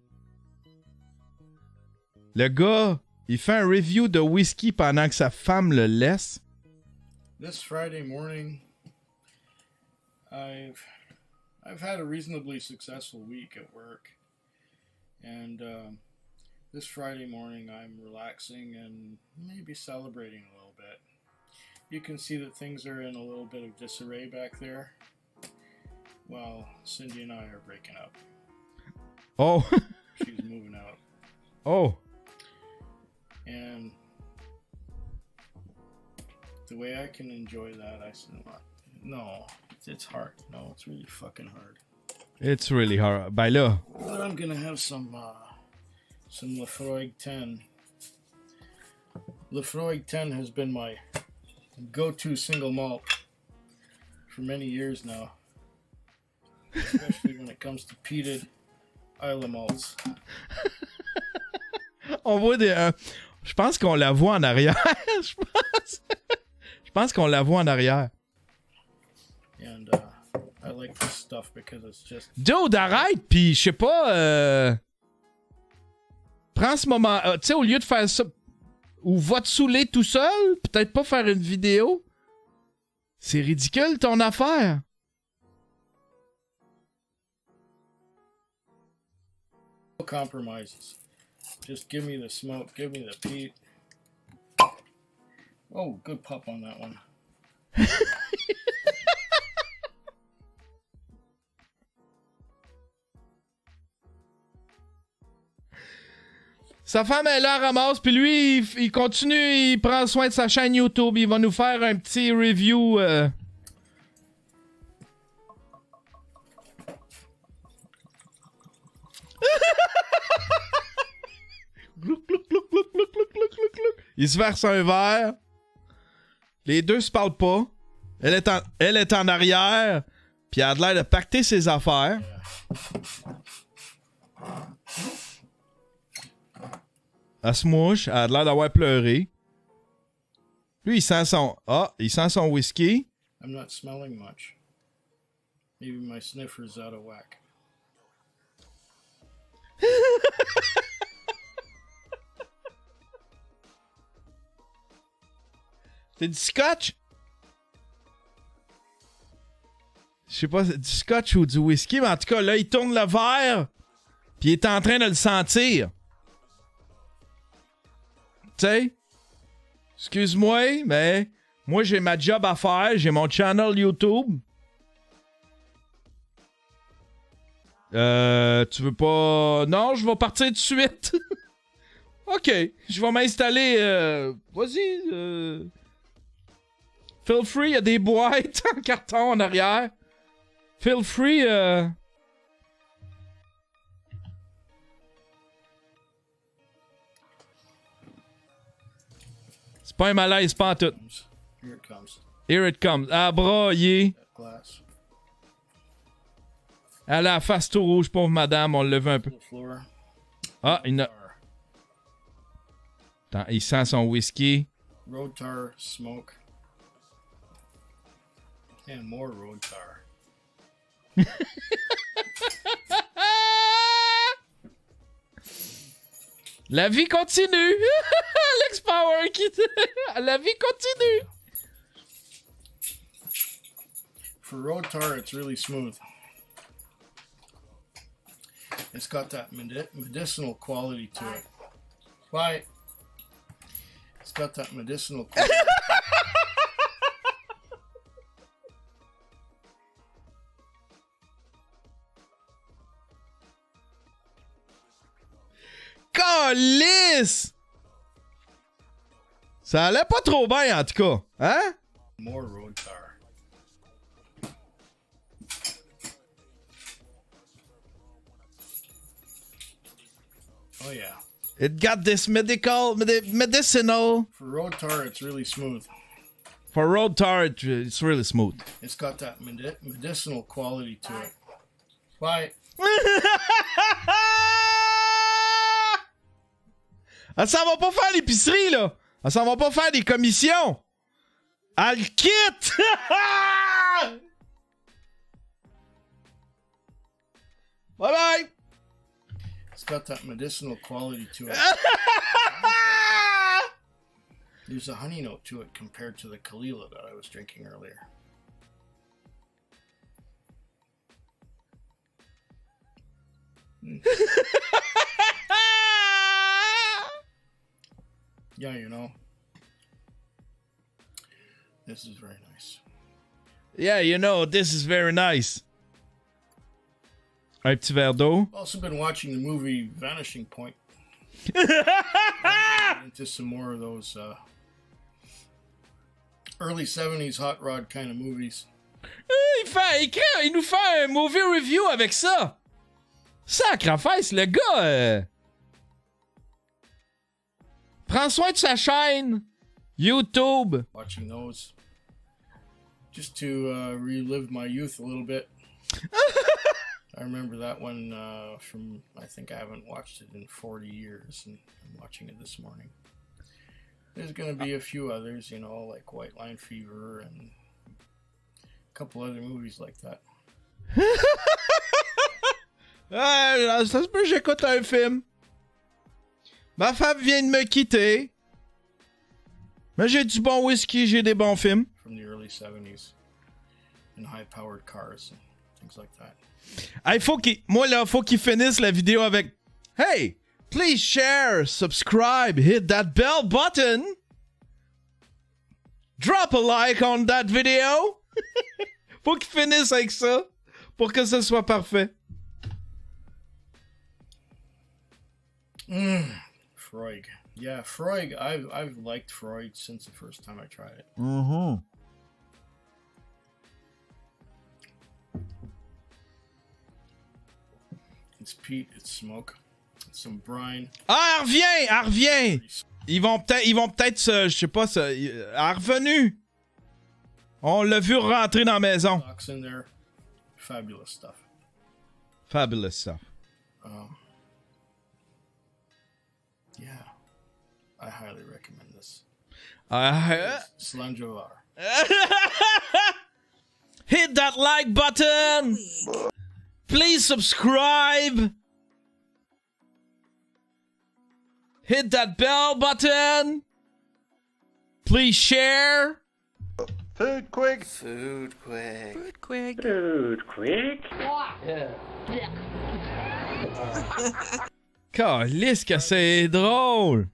Le gars, il fait un review de whisky pendant que sa femme le laisse. This Friday morning, I've had a reasonably successful week at work, and this Friday morning I'm relaxing and maybe celebrating a little bit. You can see that things are in a little bit of disarray back there. Well, Cindy and I are breaking up. Oh. She's moving out. Oh. And the way I can enjoy that, I said, no, it's hard. No, it's really fucking hard. It's really hard. Ben là. But I'm gonna have some Lefroy 10. Lefroy 10 has been my go-to single malt for many years now. Especially when it comes to peated Isla malts. On voit des... je pense qu'on la voit en arrière. Je pense qu'on la voit en arrière. And I like this stuff because it's just... Dude, arrête, pis je sais pas... Prends ce moment... tu sais, au lieu de faire ça... Ou va te saouler tout seul, peut-être pas faire une vidéo. C'est ridicule, ton affaire. No compromises. Just give me the smoke, give me the peat. Oh, good pup on that one. Sa femme, elle la ramasse, puis lui, il continue, il prend soin de sa chaîne YouTube. Il va nous faire un petit review. Il se verse un verre. Les deux se parlent pas. Elle est en arrière, puis elle a l'air de pacter ses affaires. Elle se mouche, elle a l'air d'avoir pleuré. Lui, il sent son whisky. I'm not smelling much. Maybe my sniffer's out of whack. C'est du scotch? Je sais pas, c'est du scotch ou du whisky, mais en tout cas, là, il tourne le verre, puis il est en train de le sentir. Tu sais, excuse-moi, mais moi, j'ai ma job à faire, j'ai mon channel YouTube. Tu veux pas... Non, je vais partir tout de suite. OK, je vais m'installer... Vas-y. Feel free, il y a des boîtes en carton en arrière. Feel free... C'est pas un malaise, pas en tout. Here it comes. Here it comes. Ah, braillé. Glass. Elle a la face tout rouge, pauvre madame, on le levait un peu. The floor. Ah, Attends, il sent son whisky. Road tar, smoke. And more road tar. La vie continue. Alex Power qui... La vie continue. For road tar, it's really smooth. It's got that medicinal quality to it. Why? It's got that medicinal quality. Calice! Ça allait pas trop bien, en tout cas. Hein? More road tar. Oh yeah. It got this medicinal. For road tar, it's really smooth. For road tar, it's really smooth. It's got that medicinal quality to it. Why? Elle s'en va pas faire l'épicerie, là. Elle s'en va pas faire des commissions. Elle quitte. Bye bye. It's got that medicinal quality to it. There's a honey note to it compared to the Kalila that I was drinking earlier. Yeah, you know. This is very nice. Yeah, you know, this is very nice. Un petit verre d'eau. I've also been watching the movie Vanishing Point. Into some more of those early 70s hot rod kind of movies. Il nous fait un movie review avec ça. Sacrifice, le gars. Prends soin de sa chaîne. YouTube. Watching those. Just to relive my youth a little bit. I remember that one from, I think I haven't watched it in 40 years, and I'm watching it this morning. There's going to be a few others, you know, like White Line Fever and a couple other movies like that. Ça se peut que j'écoute un film. Ma femme vient de me quitter. Mais j'ai du bon whisky, j'ai des bons films. From the early 70s. And high-powered cars and things like that. Hey, moi là, faut qu'il finisse la vidéo avec Hey, please share, subscribe, hit that bell button. Drop a like on that video. Faut qu'il finisse avec ça pour que ce soit parfait. Freud. Yeah, Freud. I've liked Freud since the first time I tried it. Mm-hmm. It's peat, it's smoke, it's some brine. Ah, elle revient! Ils vont peut-être je sais pas, elle est revenue. On l'a vu rentrer dans la maison. Socks in there. Fabulous stuff. Fabulous stuff. Yeah. I highly recommend this. Slanjovar. Hit that like button! Please subscribe! Hit that bell button! Please share! Food quick! Food quick. Food quick! Food quick? Calisse que c'est drôle!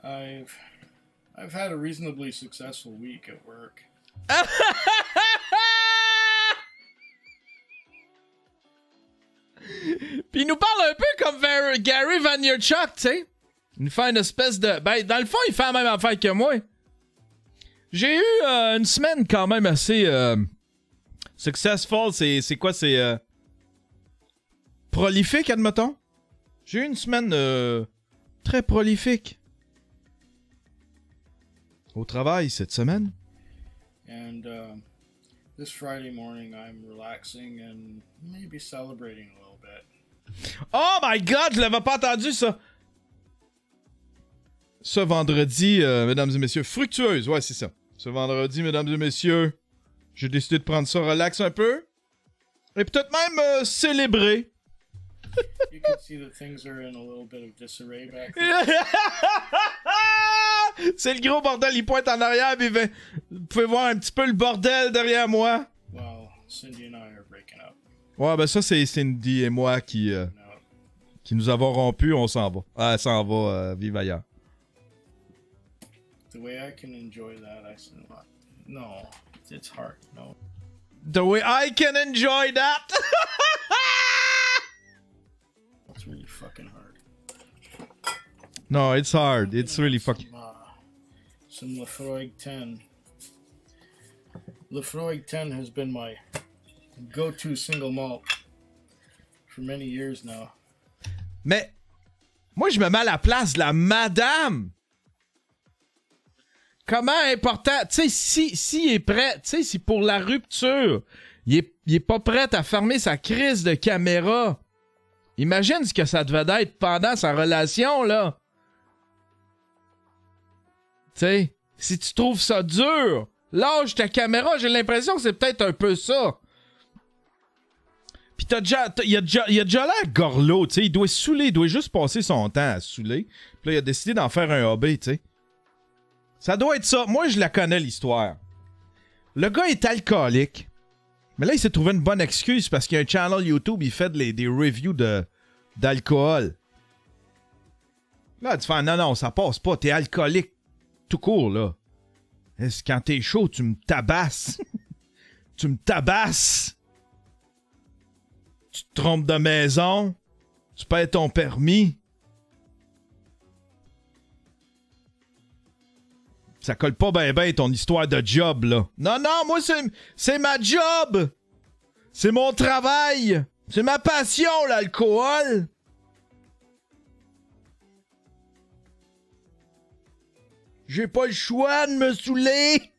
I've had a reasonably successful week at work. Puis il nous parle un peu comme Gary Vaynerchuk, tu sais. Il nous fait une espèce de... Ben, dans le fond, il fait la même affaire que moi. J'ai eu une semaine quand même assez... successful, c'est quoi? C'est... prolifique, admettons. J'ai eu une semaine très prolifique. Au travail, cette semaine. And this Friday morning, I'm relaxing and maybe celebrating a little bit. Oh my God, je l'avais pas entendu, ça. Ce vendredi, mesdames et messieurs, fructueuse, ouais, c'est ça. Ce vendredi, mesdames et messieurs, j'ai décidé de prendre ça relax un peu. Et peut-être même célébrer. You can see that things are in a little bit of disarray back there. C'est le gros bordel, il pointe en arrière, puis vous pouvez voir un petit peu le bordel derrière moi. Well, Cindy and I are breaking up. Ouais, ben ça, c'est Cindy et moi qui nous avons rompu, on s'en va. Ah, elle s'en va, vive ailleurs. The way I can enjoy that, I said, no, it's hard, no. The way I can enjoy that! It's really fucking hard. No, it's hard. It's really fucking... Some Lefroy 10. Lefroy 10 has been my go-to single malt for many years now. Mais, moi, je me mets à la place de la madame. Comment important... Tu sais, si il est prêt... Tu sais, si pour la rupture, il est pas prêt à fermer sa crise de caméra... Imagine ce que ça devait être pendant sa relation, là. Tu sais, si tu trouves ça dur, lâche ta caméra, j'ai l'impression que c'est peut-être un peu ça. Pis il a déjà l'air gorlot, tu sais, il doit saouler, il doit juste passer son temps à saouler. Puis là, il a décidé d'en faire un hobby, tu sais. Ça doit être ça. Moi, je la connais, l'histoire. Le gars est alcoolique. Mais là, il s'est trouvé une bonne excuse parce qu'il y a un channel YouTube, il fait des reviews d'alcool. Là, tu fais non, ça passe pas, t'es alcoolique tout court, là. Quand t'es chaud, tu me tabasses. Tu me tabasses. Tu te trompes de maison. Tu perds ton permis. Ça colle pas ben ton histoire de job, là. Non, moi, c'est ma job! C'est mon travail! C'est ma passion, l'alcool! J'ai pas le choix de me saouler!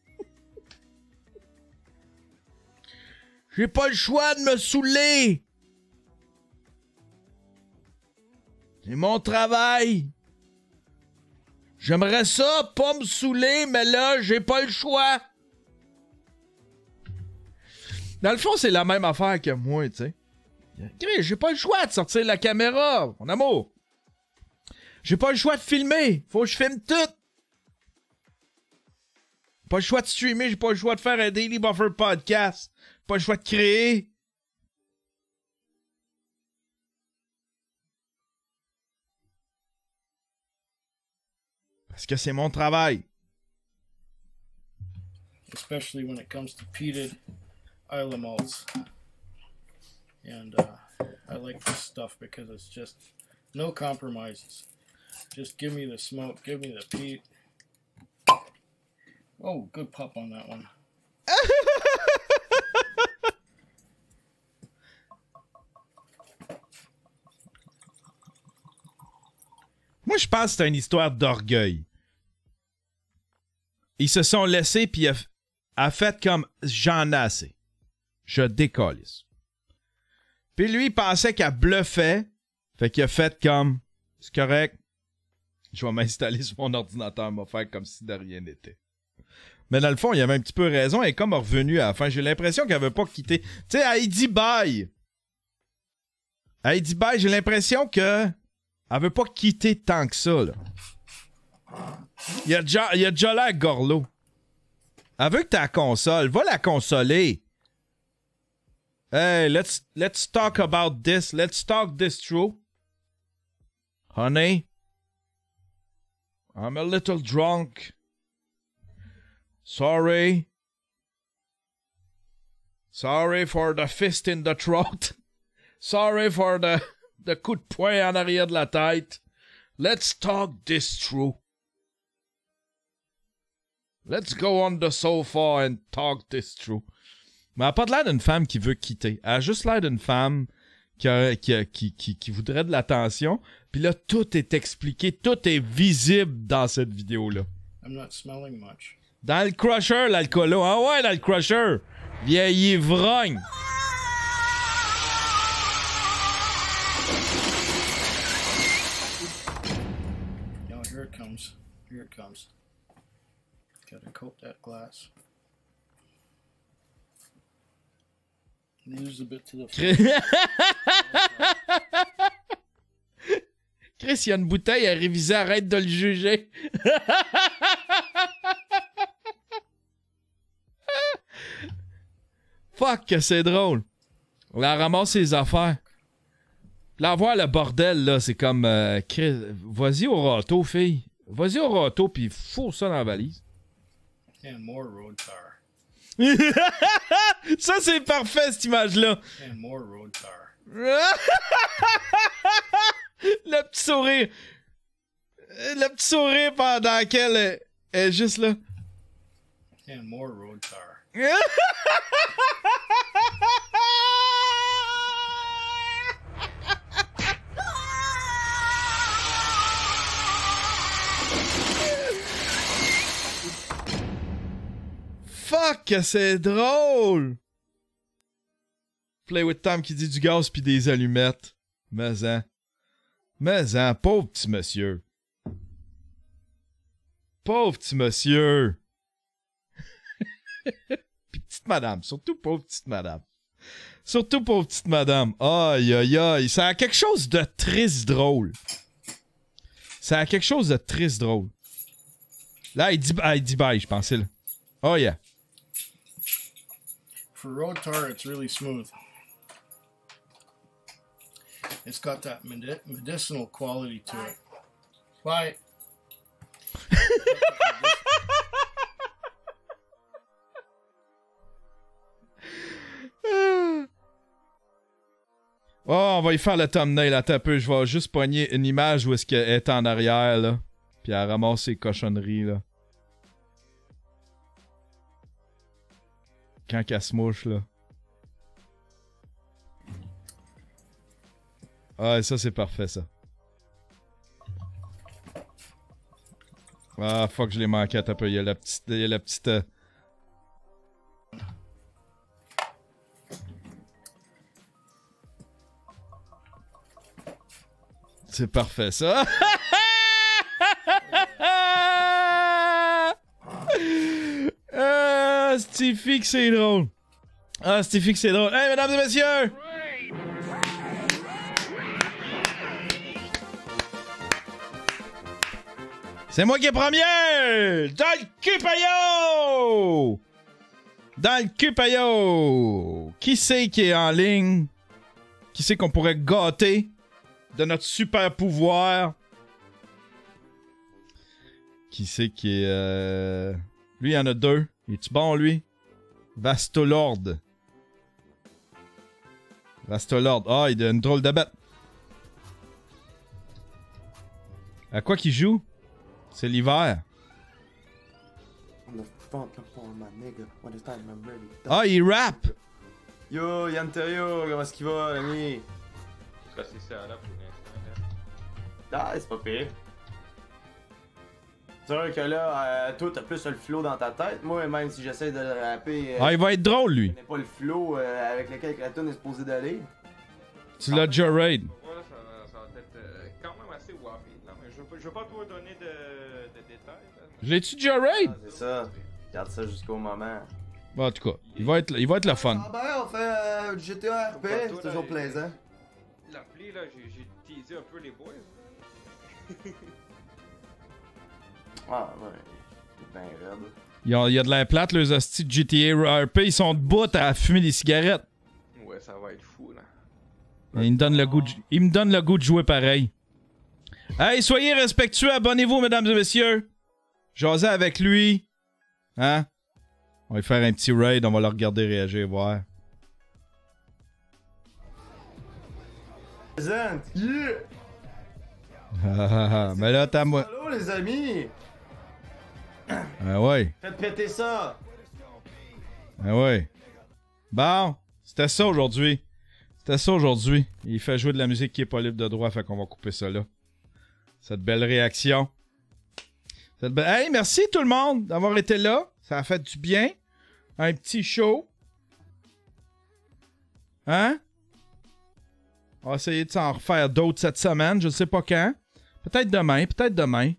J'ai pas le choix de me saouler! C'est mon travail! J'aimerais ça, pas me saouler, mais là, j'ai pas le choix. Dans le fond, c'est la même affaire que moi, tu sais. J'ai pas le choix de sortir la caméra, mon amour. J'ai pas le choix de filmer. Faut que je filme tout. Pas le choix de streamer, j'ai pas le choix de faire un Daily Buffer podcast. Pas le choix de créer. Parce que c'est mon travail. Especially when it comes to peated Isla malts. And I like this stuff because it's just no compromises. Just give me the smoke, give me the peat. Oh, good pop on that one. Moi, je pense que c'est une histoire d'orgueil. Ils se sont laissés, puis a fait comme j'en ai assez. Je décalisse. Puis lui, il pensait qu'elle bluffait. Fait qu'il a fait comme c'est correct. Je vais m'installer sur mon ordinateur, me faire comme si de rien n'était. Mais dans le fond, il avait un petit peu raison. Elle est comme revenue à la fin. J'ai l'impression qu'elle veut pas quitter. Tu sais, elle dit bye. Elle dit bye. J'ai l'impression que elle veut pas quitter tant que ça, là. Il a déjà l'air gorlot. Elle veut que t'as la console. Va la consoler. Hey, let's talk about this. Let's talk this through. Honey, I'm a little drunk. Sorry. Sorry for the fist in the throat. Sorry for the coup de poing en arrière de la tête. Let's talk this through. Let's go on the sofa and talk this through. Mais elle a pas de l'air d'une femme qui veut quitter. Elle a juste l'air d'une femme qui voudrait de l'attention. Puis là, tout est expliqué, tout est visible dans cette vidéo-là. I'm not smelling much. Dans le crusher, l'alcoolo. Ah ouais, dans le crusher. Vieille ivrogne. Now here it comes. Here it comes. Gotta coat that glass. Use a bit to the Chris, il y a une bouteille à réviser, arrête de le juger. Fuck, que c'est drôle. Là, elle ramasse ses affaires. Là, voir le bordel, là, c'est comme... Chris, vas-y au râteau, fille. Vas-y au râteau, pis fous ça dans la valise. and more road tar. Ça, c'est parfait, cette image-là. And more road tar. Le petit sourire. Le petit sourire pendant qu'elle est juste là. And more road tar. Fuck, c'est drôle! Play with Tom qui dit du gaz pis des allumettes. Mais pauvre petit monsieur. Pauvre petit monsieur. Pis petite madame, surtout pauvre petite madame. Surtout pauvre petite madame. Aïe aïe aïe, ça a quelque chose de triste drôle. Ça a quelque chose de triste drôle. Là, il dit bye, je pensais là. Oh yeah. For road tar, it's really smooth. It's got that medicinal quality to it. Bye. Oh, on va y faire le thumbnail. Attends un peu, je vais juste pogner une image où est-ce qu'elle est en arrière, là. Puis elle ramasse ses cochonneries, là. Quand qu'elle se mouche, là. Ah, ça, c'est parfait, ça. Ah, fuck, je l'ai manqué un peu. Il y a la petite... C'est parfait, ça. Ah, Stiffy que c'est drôle. Ah, Stiffy que c'est drôle. Hey, mesdames et messieurs! C'est moi qui est premier! Dans le cul paillot! Dans le cul paillot! Qui c'est qui est en ligne? Qui c'est qu'on pourrait gâter de notre super pouvoir? Qui c'est qui est... Lui, il y en a deux. Es-tu bon, lui? Vastolord. Vastolord. Ah, il a une drôle de bête. À quoi qu'il joue? C'est l'hiver. Ah, il rappe! Yo, Yanterio, comment est-ce qu'il va, l'ami? C'est ça là pour l'instant. Ah, c'est pas pire. C'est vrai que là, toi, t'as plus le flow dans ta tête. Moi, même si j'essaie de le rapper, Ah, il va être drôle, lui. je connais pas le flow avec lequel la tune est supposée d'aller. Tu l'as déjà raid. Voilà, ça va être quand même assez wafy là, mais je veux pas trop donner de détails. Là. Je l'ai-tu déjà raid? Ah, c'est ça. Garde ça jusqu'au moment. Bon, en tout cas, il va être le fun. Ah ben, on fait GTA RP, c'est toujours plaisant. L'appli là, j'ai teasé un peu les boys. Ah, ouais. C'est bien raide. Il y a de l'air plate, les hosties de GTA RP. Ils sont debout à fumer des cigarettes. Ouais, ça va être fou là. Il me donne le goût de jouer pareil. Hey, soyez respectueux, abonnez-vous, mesdames et messieurs. Jasez avec lui. Hein? On va faire un petit raid, on va le regarder réagir, voir. Présente. Yeah! Mais là, t'as moi. Allô, les amis! Ah ouais. Faites péter ça! Ah ouais. Bon, c'était ça aujourd'hui. C'était ça aujourd'hui. Il fait jouer de la musique qui est pas libre de droit, fait qu'on va couper ça là. Cette belle réaction. Hey, merci tout le monde d'avoir été là. Ça a fait du bien. Un petit show. Hein? On va essayer de s'en refaire d'autres cette semaine. Je ne sais pas quand. Peut-être demain. Peut-être demain.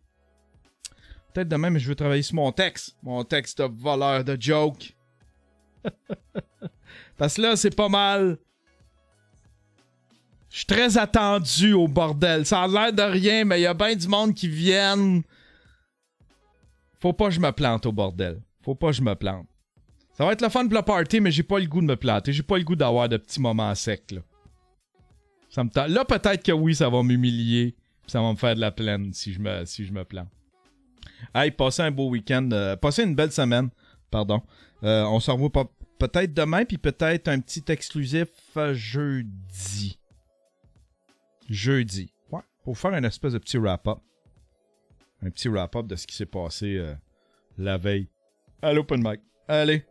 Peut-être demain, mais je veux travailler sur mon texte. Mon texte de voleur de joke. Parce que là, c'est pas mal. Je suis très attendu au bordel. Ça a l'air de rien, mais il y a bien du monde qui viennent. Faut pas que je me plante au bordel. Faut pas que je me plante. Ça va être le fun pour le party, mais j'ai pas le goût de me planter. J'ai pas le goût d'avoir de petits moments secs, là. Ça me là, peut-être que oui, ça va m'humilier. Puis ça va me faire de la plaine si je me plante. Hey, passez un beau week-end. Passez une belle semaine. Pardon. On se revoit peut-être demain, puis peut-être un petit exclusif jeudi. Jeudi. Ouais. Pour faire un espèce de petit wrap-up. Un petit wrap-up de ce qui s'est passé la veille à l'open mic. Allez.